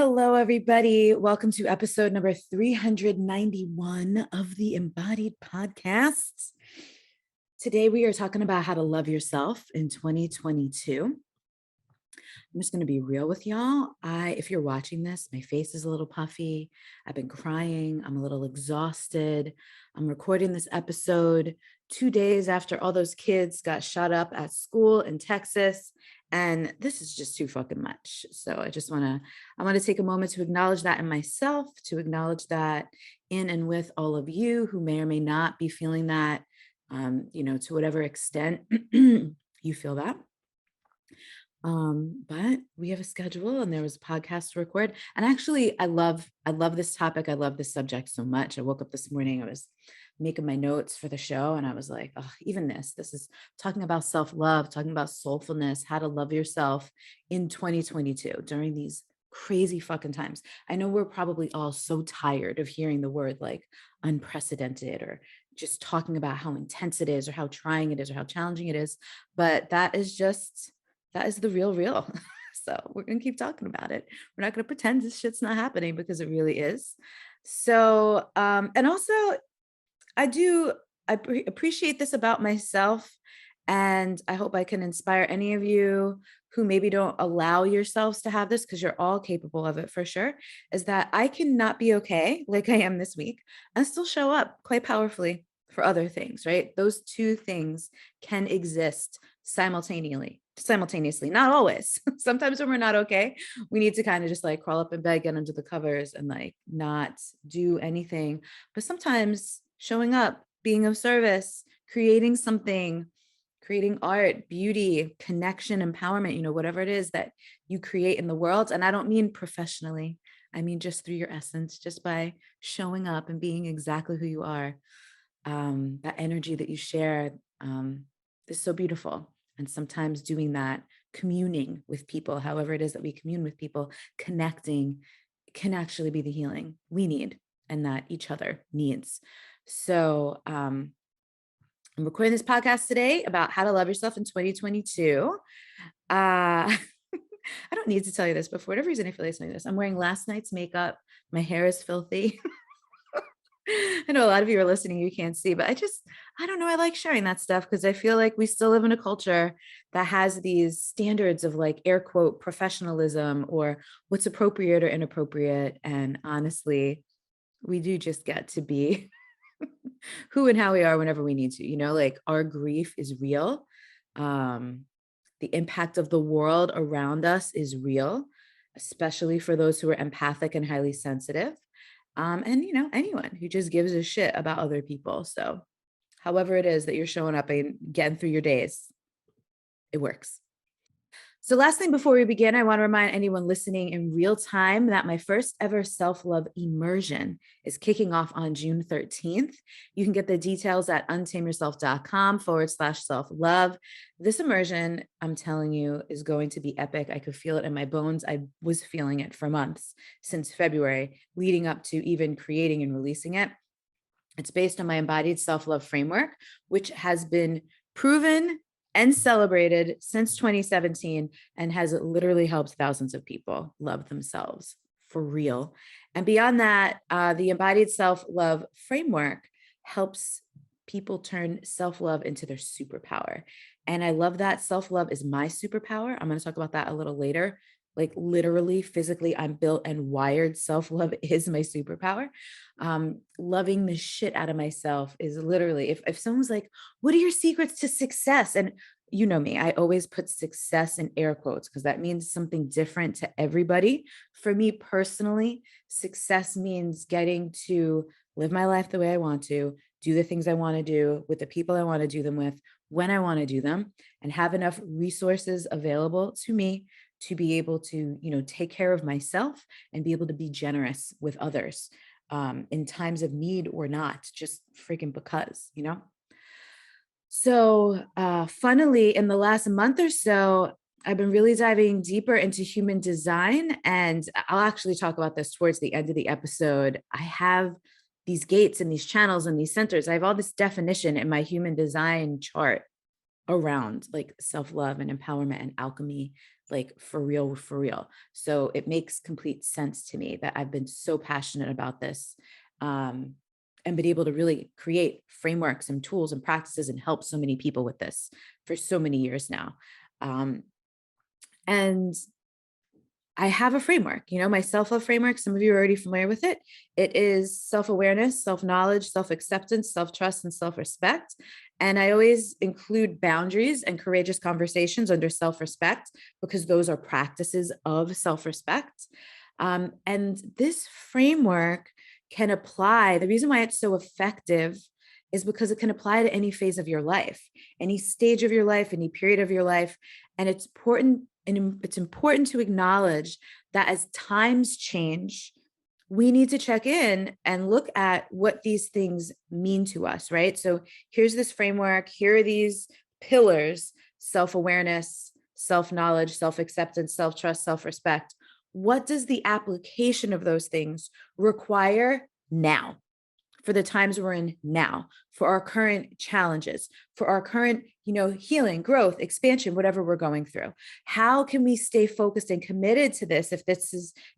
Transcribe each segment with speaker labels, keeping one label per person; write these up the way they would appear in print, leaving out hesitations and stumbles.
Speaker 1: Hello, everybody. Welcome to episode number 391 of the Embodied Podcast. Today, we are talking about how to love yourself in 2022. I'm just going to be real with y'all. If you're watching this, my face is a little puffy. I've been crying. I'm a little exhausted. I'm recording this episode 2 days after all those kids got shot up at school in Texas. And this is just too fucking much. So I want to take a moment to acknowledge that in myself, to acknowledge that in and with all of you who may or may not be feeling that, to whatever extent you feel that. But we have a schedule and there was a podcast to record. And actually, I love this topic. I love this subject so much. I woke up this morning, I was making my notes for the show, and I was like, oh, even this is talking about self-love, talking about soulfulness, how to love yourself in 2022 during these crazy fucking times. I know we're probably all so tired of hearing the word like unprecedented, or just talking about how intense it is, or how trying it is, or how challenging it is. But that is the real. So we're going to keep talking about it. We're not going to pretend this shit's not happening, because it really is. So, and also I appreciate this about myself, and I hope I can inspire any of you who maybe don't allow yourselves to have this, because you're all capable of it for sure, is that I can not be okay like I am this week and still show up quite powerfully for other things, right? Those two things can exist simultaneously, not always. Sometimes when we're not okay, we need to kind of just like crawl up in bed, get under the covers, and like not do anything. But sometimes showing up, being of service, creating something, creating art, beauty, connection, empowerment, whatever it is that you create in the world. And I don't mean professionally, I mean just through your essence, just by showing up and being exactly who you are. That energy that you share is so beautiful. And sometimes doing that, communing with people, however it is that we commune with people, connecting, can actually be the healing we need and that each other needs. So I'm recording this podcast today about how to love yourself in 2022. I don't need to tell you this, but for whatever reason, I feel like saying this. I'm wearing last night's makeup. My hair is filthy. I know a lot of you are listening, you can't see, but I don't know. I like sharing that stuff because I feel like we still live in a culture that has these standards of like air quote professionalism or what's appropriate or inappropriate. And honestly, we do just get to be who and how we are whenever we need to, like our grief is real. The impact of the world around us is real, especially for those who are empathic and highly sensitive. And anyone who just gives a shit about other people. So however it is that you're showing up and getting through your days, it works. So last thing before we begin, I want to remind anyone listening in real time that my first ever self-love immersion is kicking off on June 13th. You can get the details at untameyourself.com/self-love. This immersion, I'm telling you, is going to be epic. I could feel it in my bones. I was feeling it for months since February, leading up to even creating and releasing it. It's based on my embodied self-love framework, which has been proven and celebrated since 2017 and has literally helped thousands of people love themselves for real. And beyond that, the embodied self-love framework helps people turn self-love into their superpower. And I love that self-love is my superpower. I'm going to talk about that a little later. Like literally, physically, I'm built and wired. Self-love is my superpower. Loving the shit out of myself is literally, if someone's like, what are your secrets to success? And you know me, I always put success in air quotes because that means something different to everybody. For me personally, success means getting to live my life the way I want to, do the things I want to do with the people I want to do them with, when I want to do them, and have enough resources available to me to be able to, take care of myself and be able to be generous with others in times of need or not, just freaking because. So funnily, in the last month or so, I've been really diving deeper into human design, and I'll actually talk about this towards the end of the episode. I have these gates and these channels and these centers. I have all this definition in my human design chart around like self-love and empowerment and alchemy, like for real, for real. So it makes complete sense to me that I've been so passionate about this, um, and been able to really create frameworks and tools and practices and help so many people with this for so many years now. Um, and I have a framework, my self-love framework. Some of you are already familiar with it. It is self-awareness, self-knowledge, self-acceptance, self-trust, and self-respect. And I always include boundaries and courageous conversations under self-respect because those are practices of self-respect. And this framework can apply. The reason why it's so effective is because it can apply to any phase of your life, any stage of your life, any period of your life. And it's important to acknowledge that as times change, we need to check in and look at what these things mean to us, right? So here's this framework. Here are these pillars: self-awareness, self-knowledge, self-acceptance, self-trust, self-respect. What does the application of those things require now? For the times we're in now, for our current challenges, for our current, healing, growth, expansion, whatever we're going through. How can we stay focused and committed to this if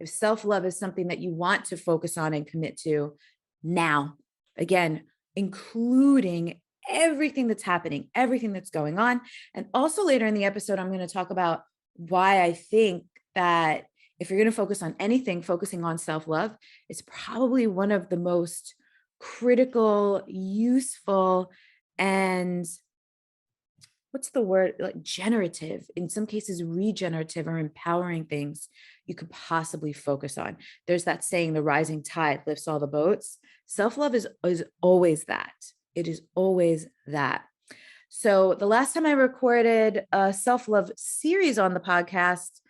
Speaker 1: self-love is something that you want to focus on and commit to now? Again, including everything that's happening, everything that's going on. And also later in the episode, I'm going to talk about why I think that if you're going to focus on anything, focusing on self-love is probably one of the most critical, useful, and what's the word? Like generative, in some cases, regenerative or empowering things you could possibly focus on. There's that saying, the rising tide lifts all the boats. Self-love is always that. It is always that. So the last time I recorded a self-love series on the podcast,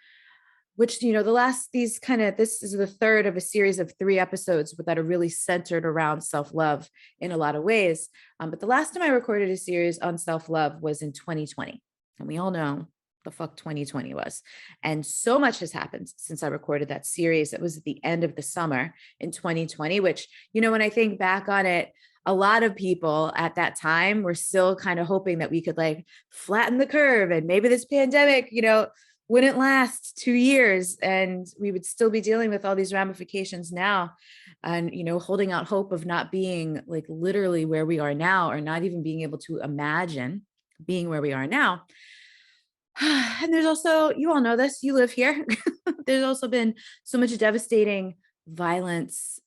Speaker 1: which, this is the third of a series of 3 episodes that are really centered around self-love in a lot of ways. But the last time I recorded a series on self-love was in 2020. And we all know the fuck 2020 was. And so much has happened since I recorded that series. It was at the end of the summer in 2020, which, when I think back on it, a lot of people at that time were still kind of hoping that we could like flatten the curve and maybe this pandemic, wouldn't last 2 years and we would still be dealing with all these ramifications now, and holding out hope of not being like literally where we are now, or not even being able to imagine being where we are now. And there's also, you all know this, you live here. There's also been so much devastating violence,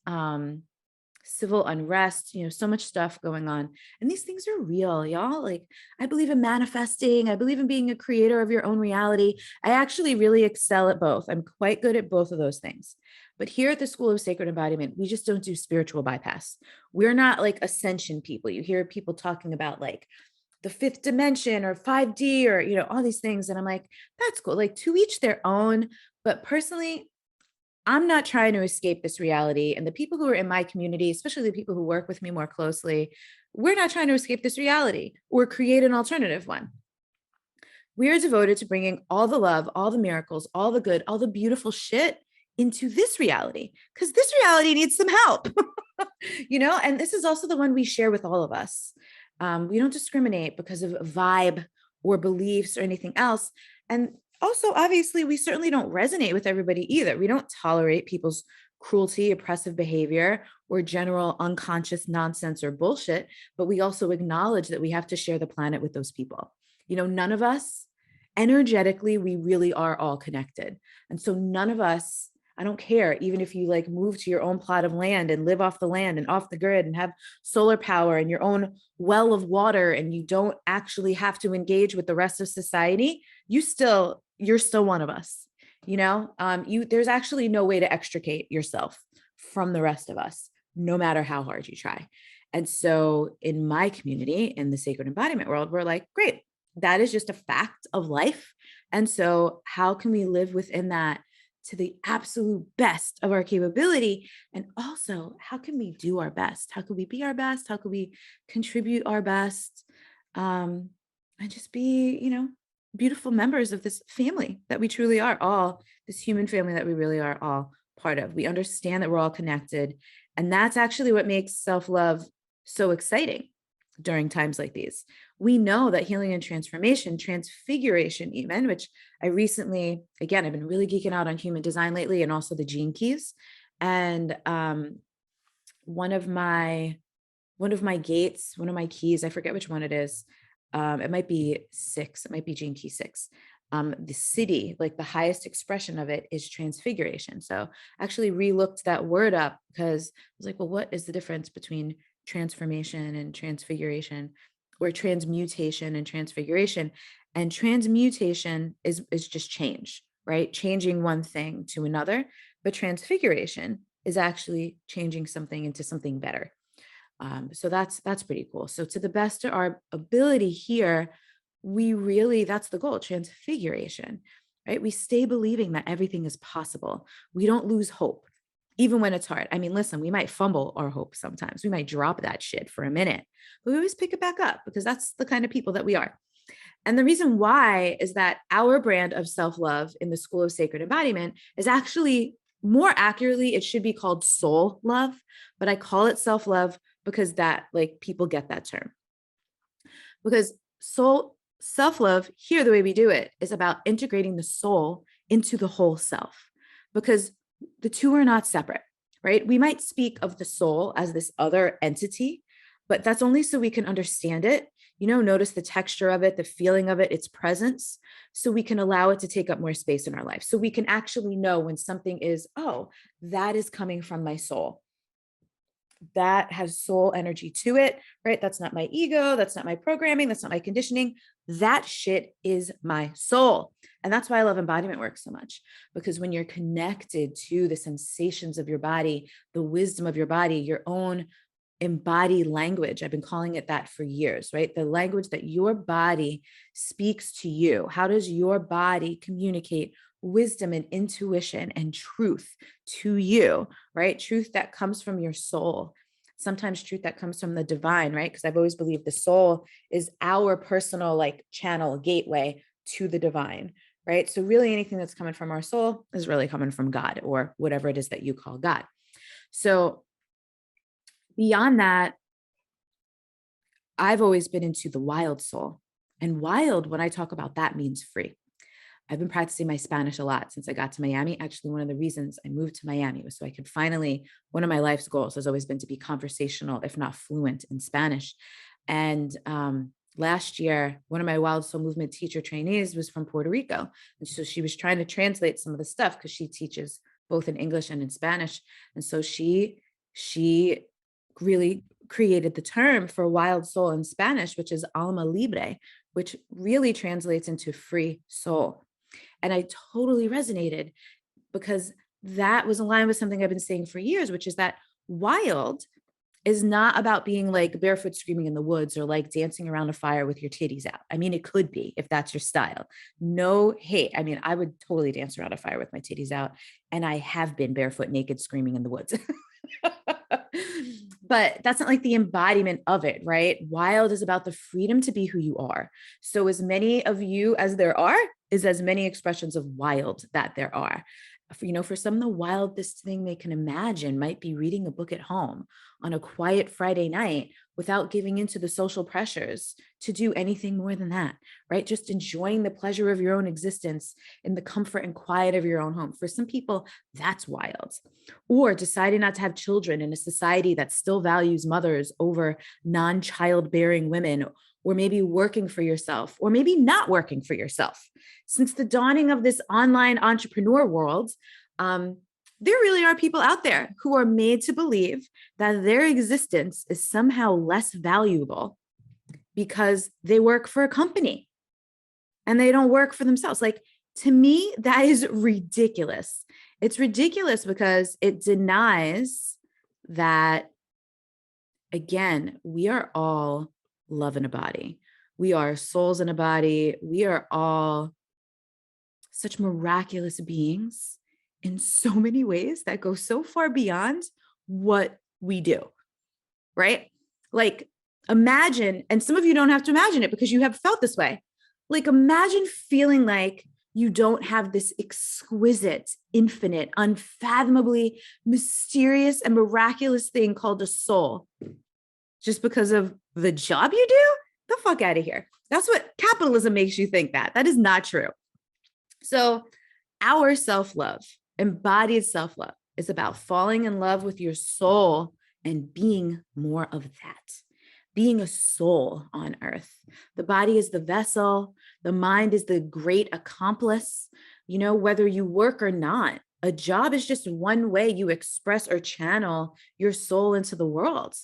Speaker 1: civil unrest, so much stuff going on. And these things are real, y'all. Like, I believe in manifesting. I believe in being a creator of your own reality. I actually really excel at both. I'm quite good at both of those things. But here at the School of Sacred Embodiment, we just don't do spiritual bypass. We're not like ascension people. You hear people talking about like the 5th dimension or 5D or, all these things. And I'm like, that's cool. Like, to each their own. But personally, I'm not trying to escape this reality. And the people who are in my community, especially the people who work with me more closely, we're not trying to escape this reality or create an alternative one. We are devoted to bringing all the love, all the miracles, all the good, all the beautiful shit into this reality, because this reality needs some help, and this is also the one we share with all of us. We don't discriminate because of vibe or beliefs or anything else. And also, obviously, we certainly don't resonate with everybody either. We don't tolerate people's cruelty, oppressive behavior, or general unconscious nonsense or bullshit, but we also acknowledge that we have to share the planet with those people. None of us, energetically, we really are all connected. And so none of us, I don't care, even if you like move to your own plot of land and live off the land and off the grid and have solar power and your own well of water, and you don't actually have to engage with the rest of society, you're still one of us. There's actually no way to extricate yourself from the rest of us, no matter how hard you try. And so in my community, in the sacred embodiment world, we're like, great, that is just a fact of life. And so how can we live within that to the absolute best of our capability? And also, how can we do our best? How can we be our best? How can we contribute our best? And just be, beautiful members of this family that we truly are, all this human family that we really are all part of. We understand that we're all connected. And that's actually what makes self-love so exciting. during times like these. We know that healing and transformation, transfiguration, even, which I recently, again, I've been really geeking out on human design lately and also the gene keys. And one of my gates, one of my keys, I forget which one it is. It might be 6. It might be gene key 6. The city, like the highest expression of it is transfiguration. So I actually re-looked that word up because I was like, well, what is the difference between transformation and transfiguration, or transmutation and transfiguration? And transmutation is just change, right? Changing one thing to another. But transfiguration is actually changing something into something better. So that's pretty cool. So to the best of our ability here, we really, that's the goal, transfiguration, right? We stay believing that everything is possible. We don't lose hope, even when it's hard. I mean, listen, we might fumble our hope sometimes. We might drop that shit for a minute, but we always pick it back up because that's the kind of people that we are. And the reason why is that our brand of self-love in the School of Sacred Embodiment is actually, more accurately, it should be called soul love, but I call it self-love because that, like, people get that term. Because soul self-love here, the way we do it is about integrating the soul into the whole self, because the two are not separate, right? We might speak of the soul as this other entity, but that's only so we can understand it, notice the texture of it, the feeling of it, its presence, so we can allow it to take up more space in our life. So we can actually know when something is, oh, that is coming from my soul. That has soul energy to it, right? That's not my ego. That's not my programming. That's not my conditioning. That shit is my soul. And that's why I love embodiment work so much, because when you're connected to the sensations of your body, the wisdom of your body, your own embodied language, I've been calling it that for years, right? The language that your body speaks to you. How does your body communicate wisdom and intuition and truth to you, right? Truth that comes from your soul, sometimes truth that comes from the divine, right? Because I've always believed the soul is our personal, like, channel gateway to the divine, right? So really anything that's coming from our soul is really coming from God, or whatever it is that you call God. So beyond that, I've always been into the wild soul. And wild, when I talk about that, means free. I've been practicing my Spanish a lot since I got to Miami. Actually, one of the reasons I moved to Miami was so I could finally, one of my life's goals has always been to be conversational, if not fluent, in Spanish. And last year, one of my Wild Soul Movement teacher trainees was from Puerto Rico. And so she was trying to translate some of the stuff because she teaches both in English and in Spanish. And so she really created the term for wild soul in Spanish, which is alma libre, which really translates into free soul. And I totally resonated because that was aligned with something I've been saying for years, which is that wild is not about being like barefoot screaming in the woods or like dancing around a fire with your titties out. I mean, it could be if that's your style. No hate. I mean, I would totally dance around a fire with my titties out. And I have been barefoot, naked, screaming in the woods. But that's not like the embodiment of it, right? Wild is about the freedom to be who you are. So as many of you as there are is as many expressions of wild that there are. For some, the wildest thing they can imagine might be reading a book at home on a quiet Friday night without giving into the social pressures to do anything more than that, right? Just enjoying the pleasure of your own existence in the comfort and quiet of your own home. For some people, that's wild. Or deciding not to have children in a society that still values mothers over non-childbearing women, or maybe working for yourself, or maybe not working for yourself. Since the dawning of this online entrepreneur world, there really are people out there who are made to believe that their existence is somehow less valuable because they work for a company and they don't work for themselves. Like, to me, that is ridiculous. It's ridiculous because it denies that, again, we are all love in a body. We are souls in a body. We are all such miraculous beings in so many ways that go so far beyond what we do, right? Like, imagine, and some of you don't have to imagine it because you have felt this way. Like, imagine feeling like you don't have this exquisite, infinite, unfathomably mysterious and miraculous thing called a soul. just because of the job you do? The fuck out of here. That's what capitalism makes you think that. That is not true. So, our self love, embodied self love, is about falling in love with your soul and being more of that, being a soul on earth. The body is the vessel, the mind is the great accomplice. You know, whether you work or not, a job is just one way you express or channel your soul into the world.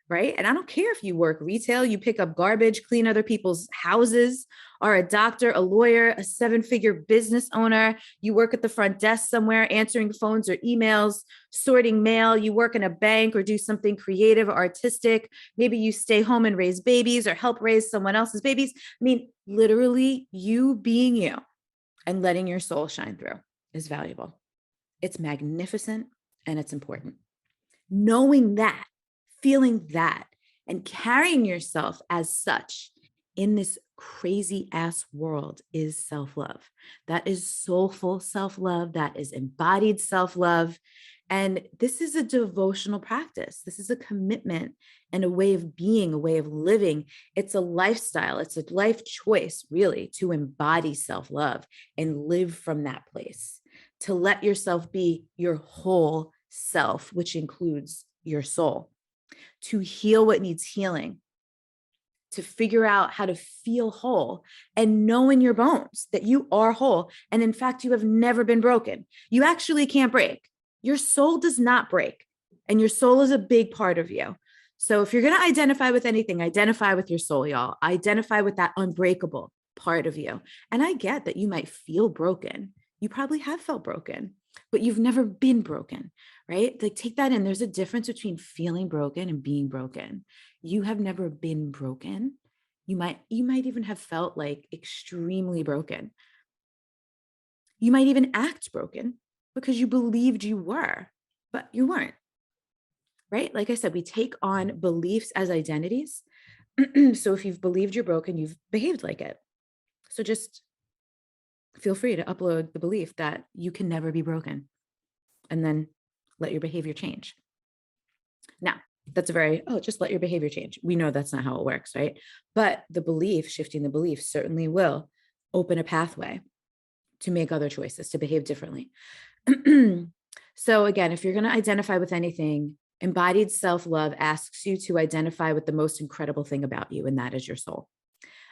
Speaker 1: Right. And I don't care if you work retail, you pick up garbage, clean other people's houses, are a doctor, a lawyer, a 7-figure business owner, you work at the front desk somewhere, answering phones or emails, sorting mail, you work in a bank or do something creative or artistic. Maybe you stay home and raise babies or help raise someone else's babies. I mean, literally, you being you and letting your soul shine through is valuable. It's magnificent and it's important. Knowing that, feeling that, and carrying yourself as such in this crazy ass world is self-love. That is soulful self-love. That is embodied self-love. And this is a devotional practice. This is a commitment and a way of being, a way of living. It's a lifestyle. It's a life choice, really, to embody self-love and live from that place, to let yourself be your whole self, which includes your soul, to heal what needs healing, to figure out how to feel whole and know in your bones that you are whole. And in fact, you have never been broken. You actually can't break. Your soul does not break. And your soul is a big part of you. So if you're going to identify with anything, identify with your soul, y'all. Identify with that unbreakable part of you. And I get that you might feel broken. You probably have felt broken, but you've never been broken, right? Like, take that in. There's a difference between feeling broken and being broken. You have never been broken. You might even have felt like extremely broken. You might even act broken because you believed you were, but you weren't, right? Like I said, we take on beliefs as identities. So if you've believed you're broken, you've behaved like it. So just feel free to upload the belief that you can never be broken, and then let your behavior change. Now, that's just let your behavior change. We know that's not how it works, right? But the belief, shifting the belief, certainly will open a pathway to make other choices, to behave differently. So again, if you're going to identify with anything, embodied self-love asks you to identify with the most incredible thing about you, and that is your soul.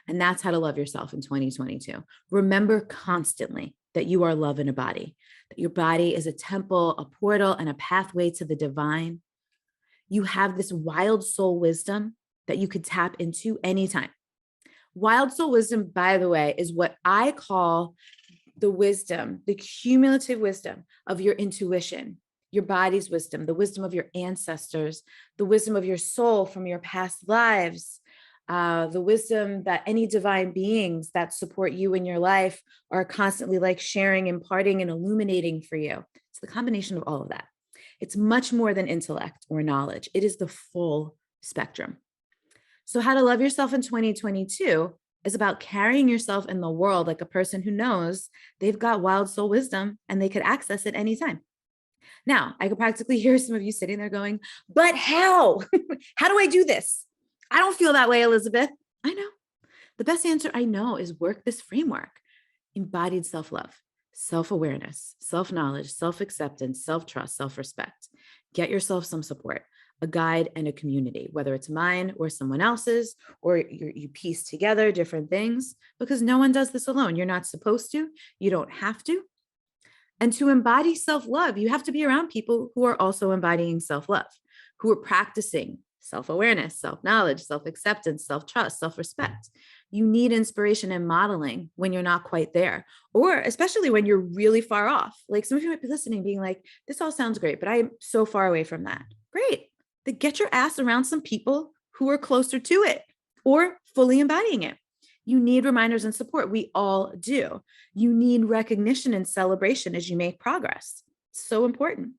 Speaker 1: And that's how to love yourself in 2022. Remember constantly that you are love in a body, that your body is a temple, a portal, and a pathway to the divine. You have this wild soul wisdom that you could tap into anytime. Wild soul wisdom, by the way, is what I call the wisdom, the cumulative wisdom of your intuition, your body's wisdom, the wisdom of your ancestors, the wisdom of your soul from your past lives, the wisdom that any divine beings that support you in your life are constantly like sharing, imparting, and illuminating for you. It's the combination of all of that. It's much more than intellect or knowledge. It is the full spectrum. So how to love yourself in 2022 is about carrying yourself in the world like a person who knows they've got wild soul wisdom and they could access it anytime. Now, I could practically hear some of you sitting there going, but how? How do I do this? I don't feel that way, Elizabeth. I know. The best answer I know is work this framework: embodied self-love, self-awareness, self-knowledge, self-acceptance, self-trust, self-respect. Get yourself some support, a guide and a community, whether it's mine or someone else's, or you piece together different things, because no one does this alone. You're not supposed to. You don't have to. And to embody self-love, you have to be around people who are also embodying self-love, who are practicing self-awareness, self-knowledge, self-acceptance, self-trust, self-respect. You need inspiration and modeling when you're not quite there, or especially when you're really far off. Like, some of you might be listening, being like, this all sounds great, but I'm so far away from that. Great. Then get your ass around some people who are closer to it or fully embodying it. You need reminders and support. We all do. You need recognition and celebration as you make progress. It's so important.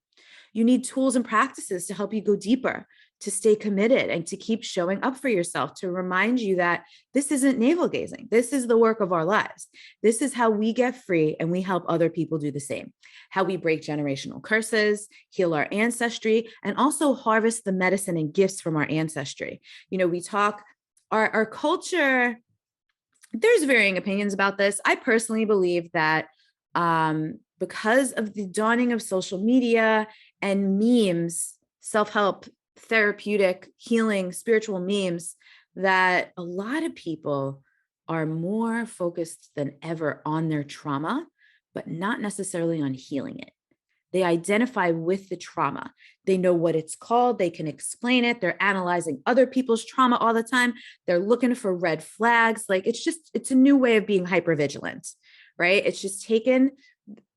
Speaker 1: You need tools and practices to help you go deeper, to stay committed and to keep showing up for yourself, to remind you that this isn't navel gazing. This is the work of our lives. This is how we get free and we help other people do the same. How we break generational curses, heal our ancestry, and also harvest the medicine and gifts from our ancestry. We talk, our culture, there's varying opinions about this. I personally believe that because of the dawning of social media and memes, self-help, therapeutic, healing, spiritual memes, that a lot of people are more focused than ever on their trauma, but not necessarily on healing it. They identify with the trauma. They know what it's called. They can explain it. They're analyzing other people's trauma all the time. They're looking for red flags. Like it's a new way of being hypervigilant, right? It's just taken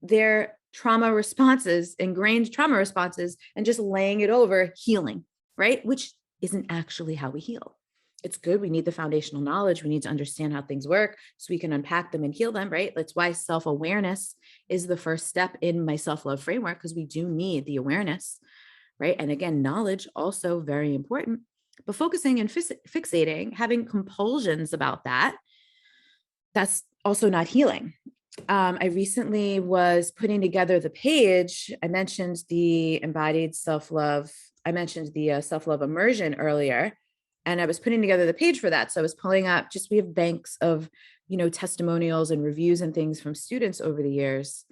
Speaker 1: their trauma responses, ingrained trauma responses, and just laying it over healing, right? Which isn't actually how we heal. It's good. We need the foundational knowledge. We need to understand how things work so we can unpack them and heal them, right? That's why self-awareness is the first step in my self-love framework, because we do need the awareness, right? And again, knowledge also very important, but focusing and fixating, having compulsions about that's also not healing. I recently was putting together the page. I mentioned the embodied self-love. I mentioned the self-love immersion earlier, and I was putting together the page for that. So I was pulling up, we have banks of, testimonials and reviews and things from students over the years.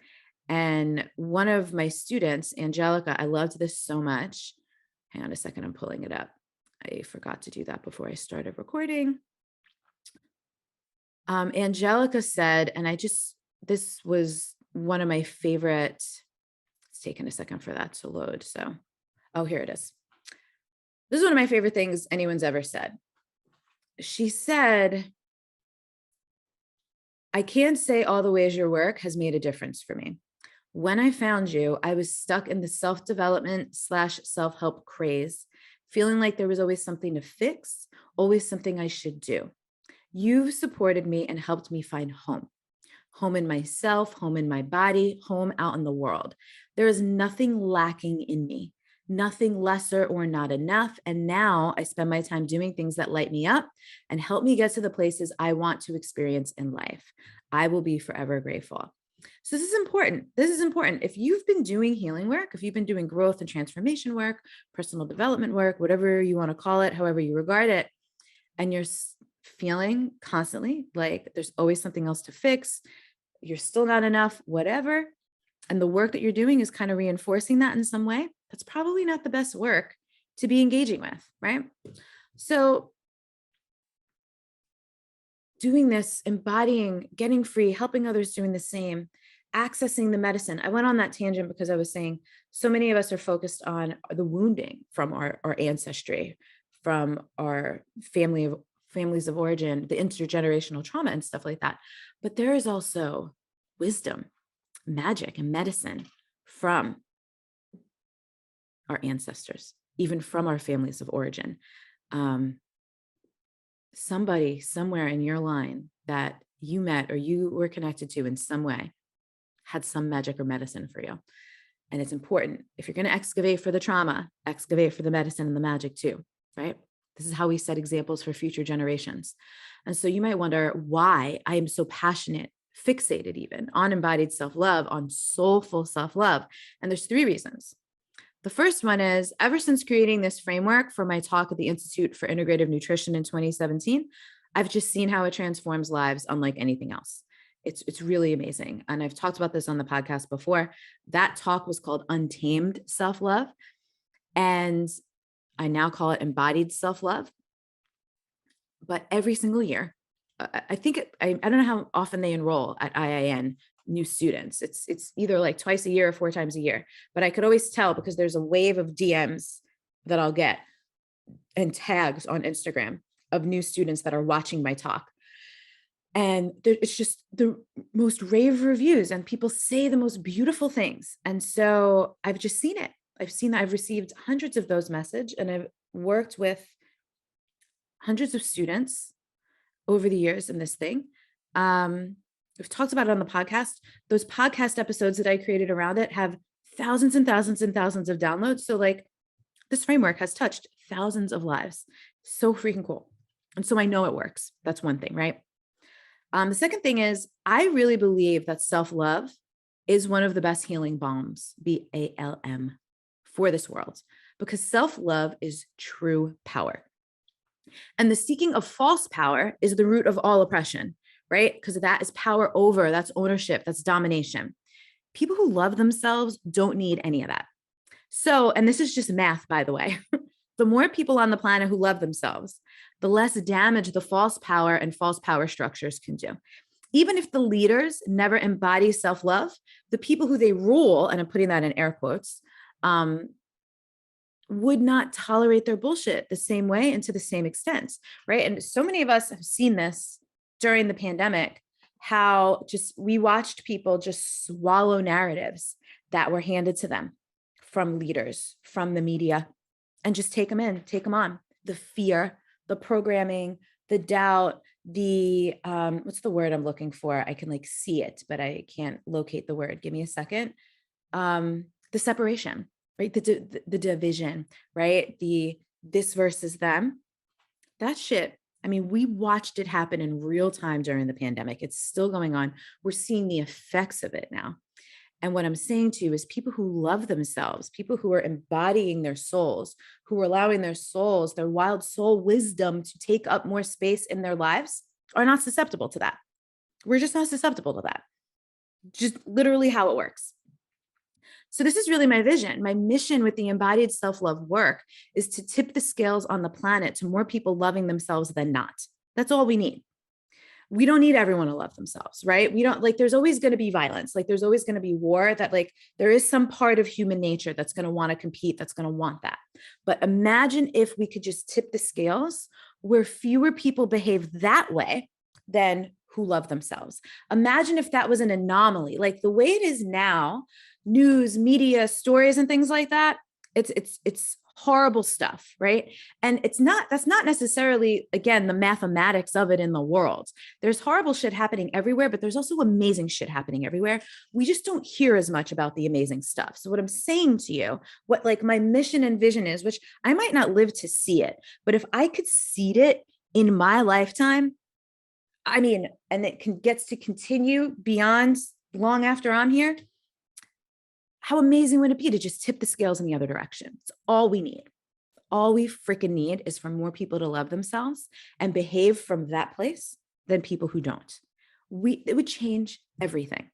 Speaker 1: And one of my students, Angelica, I loved this so much. Hang on a second, I'm pulling it up. I forgot to do that before I started recording. Angelica said, and this was one of my favorite, it's taken a second for that to load. So, here it is. This is one of my favorite things anyone's ever said. She said, I can't say all the ways your work has made a difference for me. When I found you, I was stuck in the self-development / self-help craze, feeling like there was always something to fix, always something I should do. You've supported me and helped me find home in myself, home in my body, home out in the world. There is nothing lacking in me, nothing lesser or not enough. And now I spend my time doing things that light me up and help me get to the places I want to experience in life. I will be forever grateful. So this is important. This is important. If you've been doing healing work, if you've been doing growth and transformation work, personal development work, whatever you want to call it, however you regard it, and you're feeling constantly like there's always something else to fix, you're still not enough, whatever, and the work that you're doing is kind of reinforcing that in some way, that's probably not the best work to be engaging with, right? So doing this, embodying, getting free, helping others doing the same, accessing the medicine. I went on that tangent because I was saying so many of us are focused on the wounding from our ancestry, from our families of origin, the intergenerational trauma and stuff like that. But there is also wisdom, magic, and medicine from our ancestors, even from our families of origin. Somebody somewhere in your line that you met or you were connected to in some way had some magic or medicine for you. And it's important. If you're going to excavate for the trauma, excavate for the medicine and the magic too, right? This is how we set examples for future generations. And so you might wonder why I am so passionate, fixated even on embodied self-love, on soulful self-love. And there's 3 reasons. The first one is, ever since creating this framework for my talk at the Institute for Integrative Nutrition in 2017, I've just seen how it transforms lives unlike anything else. It's really amazing. And I've talked about this on the podcast before. That talk was called Untamed Self-Love. And I now call it Embodied Self-Love. But every single year, I think, I don't know how often they enroll at IIN new students. It's either like twice a year or 4 times a year, but I could always tell because there's a wave of DMs that I'll get and tags on Instagram of new students that are watching my talk. And it's just the most rave reviews and people say the most beautiful things. And so I've just seen it. I've received hundreds of those messages, and I've worked with hundreds of students over the years in this thing. We've talked about it on the podcast. Those podcast episodes that I created around it have thousands and thousands and thousands of downloads. So like, this framework has touched thousands of lives. So freaking cool. And so I know it works. That's one thing, right? The second thing is I really believe that self-love is one of the best healing balms, BALM, for this world, because self-love is true power. And the seeking of false power is the root of all oppression, right? Because that is power over, that's ownership, that's domination. People who love themselves don't need any of that. So, and this is just math, by the way, the more people on the planet who love themselves, the less damage the false power and false power structures can do. Even if the leaders never embody self-love, the people who they rule, and I'm putting that in air quotes, would not tolerate their bullshit the same way and to the same extent, right? And so many of us have seen this during the pandemic, how just we watched people just swallow narratives that were handed to them from leaders, from the media, and just take them in, take them on. The fear, the programming, the doubt, the, what's the word I'm looking for? I can like see it, but I can't locate the word. Give me a second. The separation, right? The division, right? The this versus them, that shit. I mean, we watched it happen in real time during the pandemic. It's still going on. We're seeing the effects of it now. And what I'm saying to you is people who love themselves, people who are embodying their souls, who are allowing their souls, their wild soul wisdom to take up more space in their lives are not susceptible to that. We're just not susceptible to that. Just literally how it works. So this is really my vision. My mission with the embodied self-love work is to tip the scales on the planet to more people loving themselves than not. That's all we need. We don't need everyone to love themselves, right? We don't like, there's always going to be violence. Like there's always going to be war, that like there is some part of human nature that's going to want to compete, that's going to want that. But imagine if we could just tip the scales where fewer people behave that way than who love themselves. Imagine if that was an anomaly, like the way it is now, news, media, stories, and things like that. It's horrible stuff, right? And that's not necessarily, again, the mathematics of it in the world. There's horrible shit happening everywhere, but there's also amazing shit happening everywhere. We just don't hear as much about the amazing stuff. So what I'm saying to you, what like my mission and vision is, which I might not live to see it, but if I could seed it in my lifetime, I mean, and it gets to continue beyond long after I'm here, how amazing would it be to just tip the scales in the other direction? It's all we need. All we freaking need is for more people to love themselves and behave from that place than people who don't. It would change everything.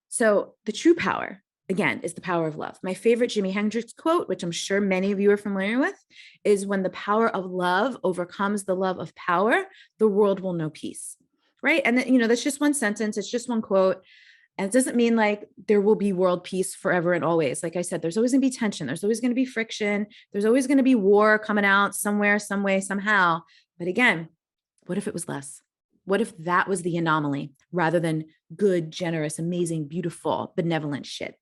Speaker 1: So the true power, again, is the power of love. My favorite Jimi Hendrix quote, which I'm sure many of you are familiar with, is when the power of love overcomes the love of power, the world will know peace, right? And that's just one sentence. It's just one quote. And it doesn't mean like there will be world peace forever and always. Like I said, there's always going to be tension. There's always going to be friction. There's always going to be war coming out somewhere, some way, somehow. But again, what if it was less? What if that was the anomaly rather than good, generous, amazing, beautiful, benevolent shit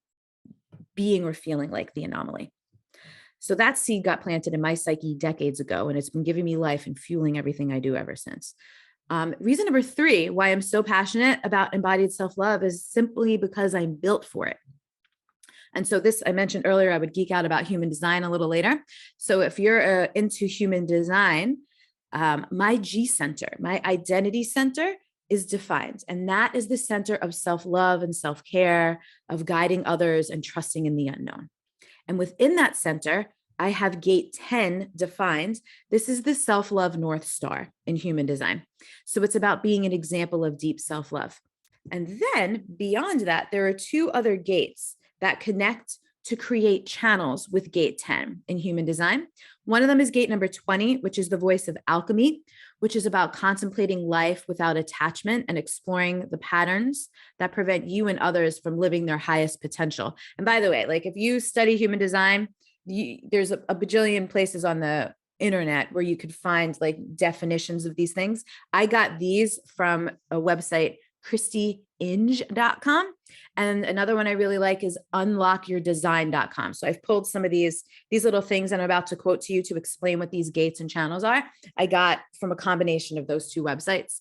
Speaker 1: being or feeling like the anomaly? So that seed got planted in my psyche decades ago, and it's been giving me life and fueling everything I do ever since. Reason number 3, why I'm so passionate about embodied self-love is simply because I'm built for it. And so this, I mentioned earlier, I would geek out about human design a little later. So if you're into human design, my G center, my identity center is defined. And that is the center of self-love and self-care, of guiding others and trusting in the unknown. And within that center, I have gate 10 defined. This is the self-love North Star in human design. So it's about being an example of deep self-love. And then beyond that, there are 2 other gates that connect to create channels with gate 10 in human design. One of them is gate number 20, which is the voice of alchemy, which is about contemplating life without attachment and exploring the patterns that prevent you and others from living their highest potential. And by the way, like if you study human design, there's a bajillion places on the internet where you could find like definitions of these things. I got these from a website, christyinge.com. And another one I really like is unlockyourdesign.com. So I've pulled some of these little things I'm about to quote to you to explain what these gates and channels are. I got from a combination of those 2 websites.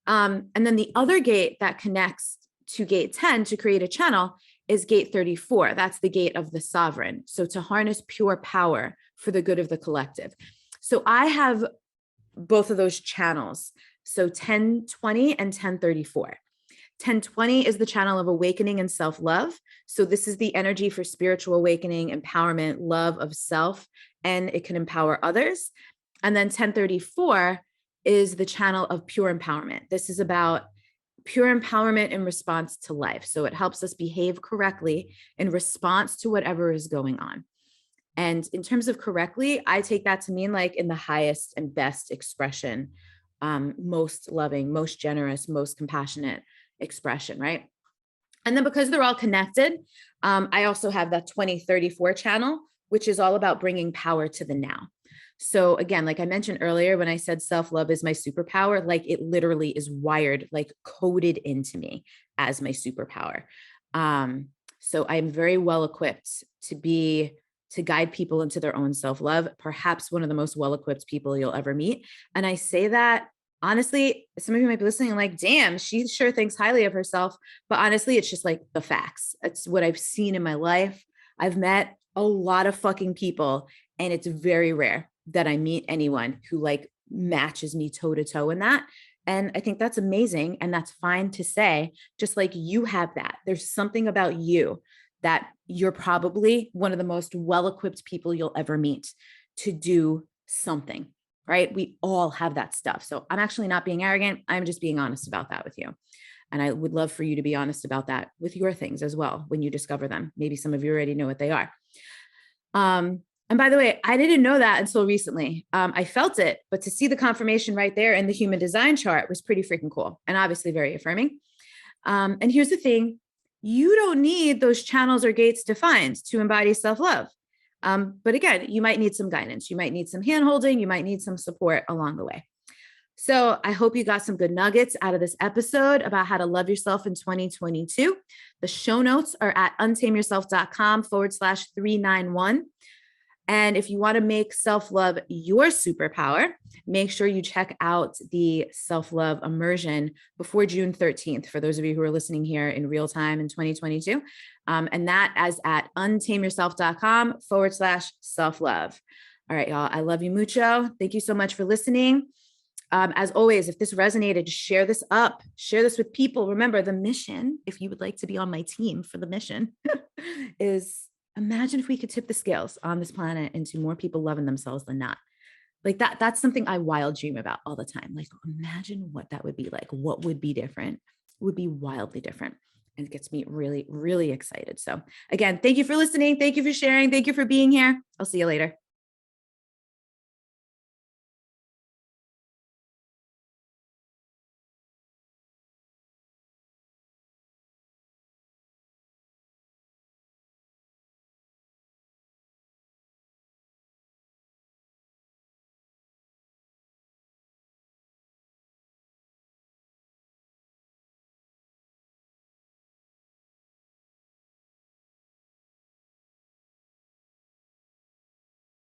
Speaker 1: And then the other gate that connects to gate 10 to create a channel is gate 34. That's the gate of the sovereign. So to harness pure power for the good of the collective. So I have both of those channels. So 1020 and 1034. 1020 is the channel of awakening and self-love. So this is the energy for spiritual awakening, empowerment, love of self, and it can empower others. And then 1034 is the channel of pure empowerment. This is about pure empowerment in response to life. So it helps us behave correctly in response to whatever is going on. And in terms of correctly, I take that to mean like in the highest and best expression, most loving, most generous, most compassionate expression, right? And then because they're all connected, I also have that 2034 channel, which is all about bringing power to the now. So again, like I mentioned earlier, when I said self-love is my superpower, like it literally is wired, like coded into me as my superpower. So I'm very well equipped to guide people into their own self-love, perhaps one of the most well-equipped people you'll ever meet. And I say that honestly, some of you might be listening like, damn, she sure thinks highly of herself. But honestly, it's just like the facts. It's what I've seen in my life. I've met a lot of fucking people, and it's very rare that I meet anyone who like matches me toe to toe in that. And I think that's amazing. And that's fine to say, just like you have that. There's something about you that you're probably one of the most well-equipped people you'll ever meet to do something, right? We all have that stuff. So I'm actually not being arrogant. I'm just being honest about that with you. And I would love for you to be honest about that with your things as well when you discover them. Maybe some of you already know what they are. And by the way, I didn't know that until recently. I felt it, but to see the confirmation right there in the human design chart was pretty freaking cool and obviously very affirming. And here's the thing. You don't need those channels or gates defined to embody self-love. But again, you might need some guidance. You might need some hand-holding. You might need some support along the way. So I hope you got some good nuggets out of this episode about how to love yourself in 2022. The show notes are at untameyourself.com/391. And if you want to make self-love your superpower, make sure you check out the self-love immersion before June 13th, for those of you who are listening here in real time in 2022. And that is at untameyourself.com/self-love. All right, y'all. I love you mucho. Thank you so much for listening. As always, if this resonated, share this up, share this with people. Remember, the mission, if you would like to be on my team for the mission, is imagine if we could tip the scales on this planet into more people loving themselves than not. Like that's something I wild dream about all the time. Like, imagine what that would be like. What would be different? It would be wildly different. And it gets me really, really excited. So again, thank you for listening. Thank you for sharing. Thank you for being here. I'll see you later.